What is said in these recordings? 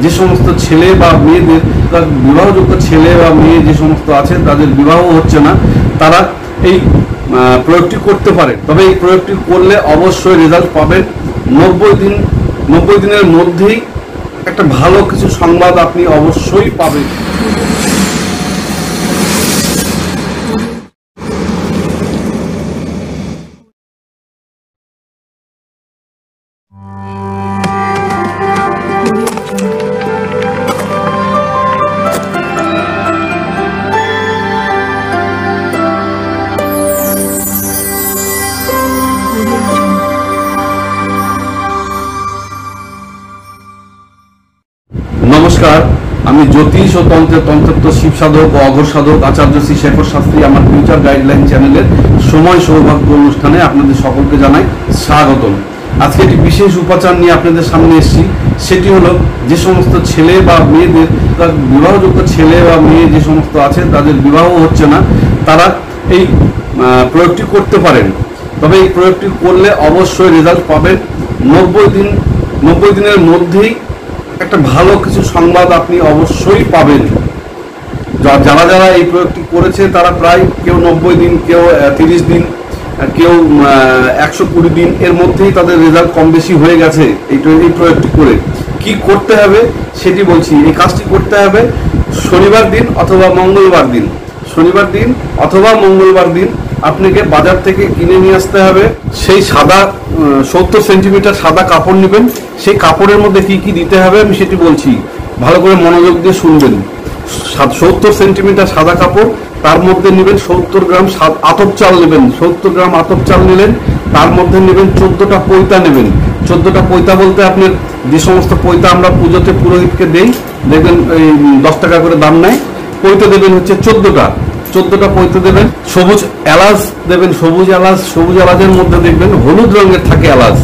যে সমস্ত ছেলে বা মেয়েদের, বিবাহযোগ্য ছেলে বা মেয়ে যে সমস্ত আছে তাদের বিবাহ হচ্ছে না, তারা এই প্রয়োগটি করতে পারে। তবে এই প্রয়োগটি করলে অবশ্যই রেজাল্ট পাবেন। 90 দিনের মধ্যেই একটা ভালো কিছু সংবাদ আপনি অবশ্যই পাবেন। নমস্কার, আমি জ্যোতিষ ও তন্ত্রতত্ত্ব শিব সাধক ও অঘোর সাধক আচার্য শ্রী শেখর শাস্ত্রী আমার ফিউচার গাইডলাইন চ্যানেলের সময় সৌভাগ্য অনুষ্ঠানে আপনাদের সকলকে জানাই স্বাগতম। আজকে একটি বিশেষ উপাচার নিয়ে আপনাদের সামনে এসেছি। সেটি হলো, যে সমস্ত ছেলে বা মেয়েদের, বিবাহযোগ্য ছেলে বা মেয়ে যে সমস্ত আছে তাদের বিবাহ হচ্ছে না, তারা এই প্রয়োগটি করতে পারেন। তবে এই প্রয়োগটি করলে অবশ্যই রেজাল্ট পাবেন। 90 দিনের মধ্যেই একটা ভালো কিছু সংবাদ আপনি অবশ্যই পাবেন। যারা যারা এই প্রয়োগটি করেছে তারা প্রায় কেউ 90 দিন, কেউ 30 দিন, কেউ 120 দিন এর মধ্যেই তাদের রেজাল্ট কম বেশি হয়ে গেছে এই প্রয়োগটি করে। কি করতে হবে সেটি বলছি। এই কাজটি করতে হবে শনিবার দিন অথবা মঙ্গলবার দিন। শনিবার দিন অথবা মঙ্গলবার দিন আপনাকে বাজার থেকে কিনে নিয়ে আসতে হবে সেই সাদা 70 সেন্টিমিটার সাদা কাপড় নেবেন। সেই কাপড়ের মধ্যে কি কি দিতে হবে আমি সেটি বলছি, ভালো করে মনোযোগ দিয়ে শুনবেন। 70 সেন্টিমিটার সাদা কাপড়, তার মধ্যে নেবেন 70 গ্রাম আতপ চাল নেবেন। 70 গ্রাম আতপ চাল নিলেন, তার মধ্যে নেবেন 14টা পৈতা নেবেন। 14টা পৈতা বলতে আপনার যে সমস্ত পৈতা আমরা পুজোতে পুরোহিতকে দেই, দেখবেন এই 10 টাকা করে দাম নেয়, পৈতা দেবেন হচ্ছে 14টা পৈতে দেবেন। সবুজ এলাচ দেবেন, সবুজ এলাচের মধ্যে দেখবেন হলুদ রঙের থাকে এলাচ।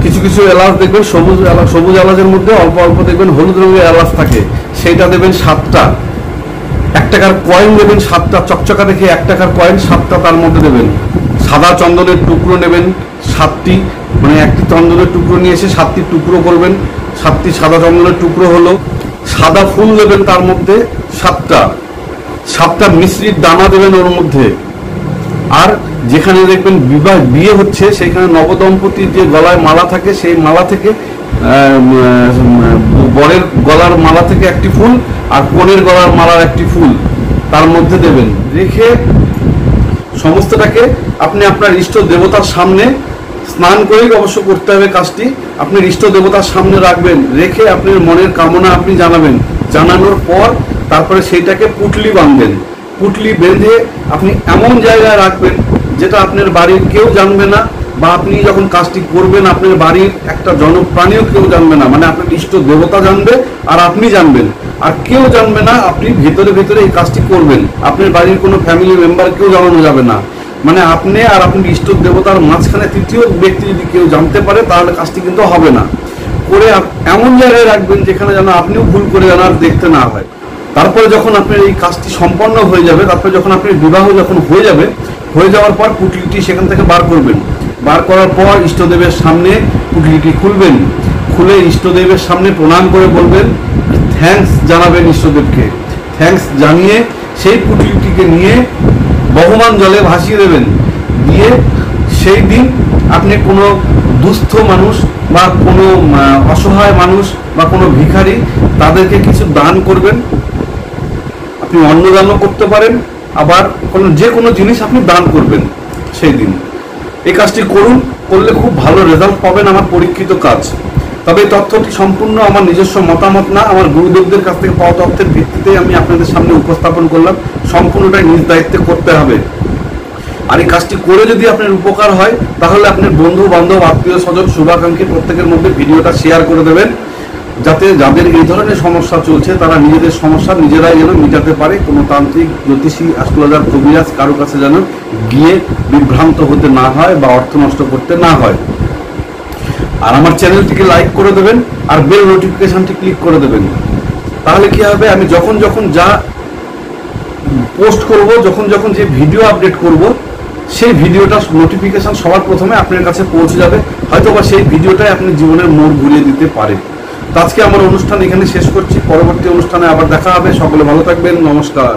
কিছু কিছু এলাচ দেখবেন সবুজ এলাচের মধ্যে অল্প অল্প দেখবেন হলুদ রঙের এলাচ থাকে, সেইটা দেবেন 7টা। 1 টাকার কয়েন দেবেন 7টা, চকচকা দেখে 1 টাকার কয়েন 7টা তার মধ্যে দেবেন। সাদা চন্দনের টুকরো নেবেন 7টি, মানে একটি চন্দনের টুকরো নিয়ে এসে 7টি টুকরো করবেন। 7টি সাদা চন্দনের টুকরো হলো। সাদা ফুল দেবেন তার মধ্যে 7টা মিশ্রির দানা দেবেন ওর মধ্যে। আর যেখানে দেখবেন বিয়ে হচ্ছে সেখানে নবদম্পতির যে গলায় মালা থাকে, সেই মালা থেকে বরের গলার মালা থেকে একটি ফুল আর কনের গলার মালার একটি ফুল তার মধ্যে দেবেন। রেখে সমস্তটাকে আপনি আপনার ইষ্ট দেবতার সামনে, স্নান করেই অবশ্য করতে হবে কাজটি, আপনি ইষ্ট দেবতার সামনে রাখবেন। রেখে আপনার মনের কামনা আপনি জানাবেন। জানানোর পর তারপরে সেইটাকে পুটলি বাঁধবেন। পুটলি বেঁধে আপনি এমন জায়গায় রাখবেন যেটা আপনার বাড়ির কেউ জানবে না, বা আপনি যখন কাজটি করবেন আপনার বাড়ির একটা জনপ্রাণীও কেউ জানবে না। মানে আপনার ইষ্ট দেবতা জানবে আর আপনি জানবেন, আর কেউ জানবে না। আপনি ভেতরে এই কাজটি করবেন, আপনার বাড়ির কোনো ফ্যামিলি মেম্বার কেউ জানানো যাবে না। মানে আপনি আর আপনার ইষ্ট দেবতার মাঝখানে তৃতীয় ব্যক্তি যদি কেউ জানতে পারে তাহলে কাজটি কিন্তু হবে না। করে এমন জায়গায় রাখবেন যেখানে যেন আপনিও ভুল করে যেন আর দেখতে না হয়। তারপরে যখন আপনার এই কাজটি সম্পন্ন হয়ে যাবে, তারপরে যখন আপনার বিবাহ যখন হয়ে যাবে, হয়ে যাওয়ার পর পুটলিটি সেখান থেকে বার করবেন। বার করার পর ইষ্টদেবের সামনে পুটলিটি খুলবেন। খুলে ইষ্টদেবের সামনে প্রণাম করে বলবেন, থ্যাঙ্কস জানাবেন ইষ্টদেবকে। থ্যাঙ্কস জানিয়ে সেই পুটলিটিকে নিয়ে বহমান জলে ভাসিয়ে দেবেন। দিয়ে সেই দিন আপনি কোনো দুস্থ মানুষ বা কোনো অসহায় মানুষ বা কোনো ভিখারি, তাদেরকে কিছু দান করবেন। আপনি অন্নদানও করতে পারেন, আবার যে কোনো জিনিস আপনি দান করবেন সেই দিন। এই কাজটি করলে খুব ভালো রেজাল্ট পাবেন, আমার পরীক্ষিত কাজ। তবে এই তথ্যটি সম্পূর্ণ আমার নিজস্ব মতামত না, আমার গুরুদেবদের কাছ থেকে পাওয়া তথ্যের ভিত্তিতে আমি আপনাদের সামনে উপস্থাপন করলাম। সম্পূর্ণটাই নিজ দায়িত্বে করতে হবে। আর এই কাজটি করে যদি আপনার উপকার হয় তাহলে আপনার বন্ধু বান্ধব আত্মীয় স্বজন শুভাকাঙ্ক্ষী প্রত্যেকের মধ্যে ভিডিওটা শেয়ার করে দেবেন, যাতে যাদের এই ধরনের সমস্যা চলছে তারা নিজেদের সমস্যা নিজেরাই যেন মিটাতে পারে। কোনো তান্ত্রিক, জ্যোতিষী, অ্যাস্ট্রোলজার, কবিরাজ কারো কাছে যেন গিয়ে বিভ্রান্ত হতে না হয় বা অর্থ নষ্ট করতে না হয়। আর আমার চ্যানেলটিকে লাইক করে দেবেন আর বেল নোটিফিকেশনটি ক্লিক করে দেবেন। তাহলে কি হবে, আমি যখন যখন যা পোস্ট করব, যখন যখন যে ভিডিও আপডেট করব, সেই ভিডিওটা নোটিফিকেশন সবার প্রথমে আপনার কাছে পৌঁছে যাবে। হয়তো বা সেই ভিডিওটাই আপনি জীবনের মোড় ঘুরিয়ে দিতে পারে। তো আজকে আমার অনুষ্ঠান এখানে শেষ করছি, পরবর্তী অনুষ্ঠানে আবার দেখা হবে। সকলে ভালো থাকবেন, নমস্কার।